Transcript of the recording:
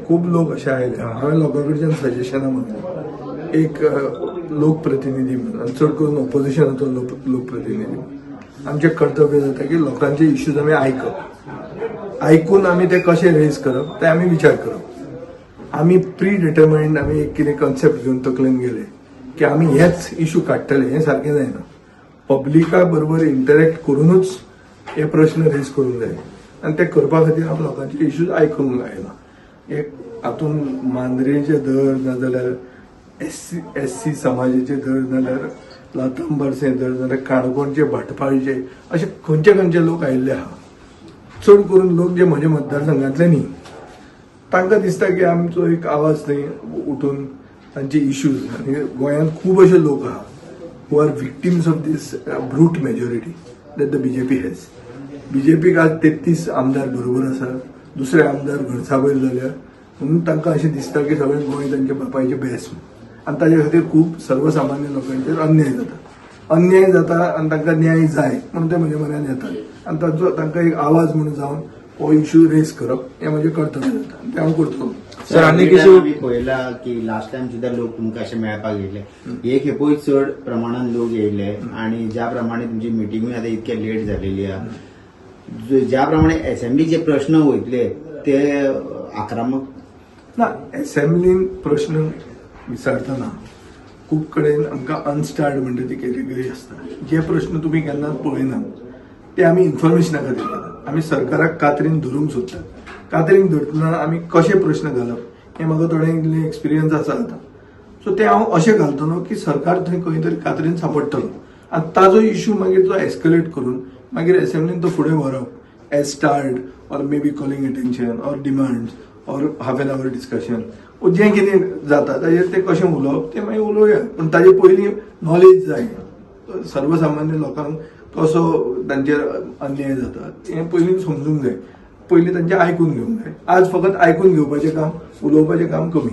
खूप लोक असे आयले हांवें लोकांकडच्यान सजेशनां मागलें एक लोकप्रतिनिधी म्हणून आनी चड करून ऑपोजिशनाचो लोकप्रतिनिधी आमचें कर्तव्य जाता की लोकांचे इश्यूज आमी आयकून आमी ते कशें रेज करप ते आमी विचार करप. आमी प्री डिटर्माइंड आमी एक कितें कॉन्सेप्ट घेवन तकलेन गेले की आमी हेच इश्यू काडटले हें सारकें जायना. पब्लिका बरोबर इंटरॅक्ट करूनच हे प्रश्न रेज करूंक जाय आनी ते करपा खातीर आमी लोकांचे इश्यूज आयकूंक लायला. एक हातूंत मांद्रेचे धर नाजाल्यार एससी समाजाचे धर नाजाल्यार लातांबरचे धर नाजाल्यार काणकोणचे भाटपाळचे असे खंयचे लोक आयिल्ले आहा. चड करून लोक जे म्हज्या मतदारसंघातले न्ही तांकां दिसता की आमचो एक आवाज थंय उठून तांचे इश्यूज आनी गोंयांत खूब अशे लोक आहा who are victims of these brute majority that the BJP has. बीजेपीक आज 33 आमदार बरोबर आसा, दुसरे आमदार घरसावयर जाल्यार म्हणून तांकां अशें दिसता की सगळें गोंय तांचे बापायचे बेस आनी ताचे खातीर खूब सर्वसामान्य लोकांचेर अन्याय जाता आनी तांकां न्याय जाय म्हणून ते म्हज्या मनान येतात आनी तांचो तांकां एक आवाज म्हणून जावन हो इश्यू रेज करप हें म्हजें कर्तव्य जाता आनी तें हांव करतलो. सर आनीक इश्यू पळयला की लास्ट टायम सुद्दां लोक तुमकां अशें मेळपाक येयले, एक खेपूय चड प्रमाणात लोक येयले आनी ज्या प्रमाणे तुमची मिटिंगूय आतां इतके लेट जालेली आहा, ज्या प्रमाणे असेंब्लीचे प्रश्न वयतले ते आक्रमक ना. असेंब्लीन प्रश्न विचारतना खूब कडेन आमकां अनस्टार्ड म्हणटा ती कॅटेगरी आसता. जे प्रश्न तुमी केन्नाच पळयना ते आमी इन्फॉर्मेशना खातीर घेतात. आमी सरकाराक कात्रीन धरूंक सोदतात. कात्रीन धरतना आमी कशे प्रश्न घालप हें म्हाका थोडें इल्लें एक्सपिरियन्स आसा आतां. सो ते हांव अशें घालतलो की सरकार थंय खंय तरी कात्रीन सांपडटलो आनी ताजो इश्यू मागीर तो एस्केलेट करून मागीर असेंब्लीन तो फुडें व्हरप as starred or maybe calling attention or demands or half an hour discussion जें कितें जाता ताजेर ते कशें उलोवप ते मागीर उलोवया. पूण ताजे पयलीं नॉलेज जाय सर्वसामान्य लोकांक कसो तांचेर अन्याय जाता हें पयलीं समजूंक जाय. पयलीं तांचें आयकून घेवंक जाय. आज फकत आयकून घेवपाचें काम, उलोवपाचें काम कमी.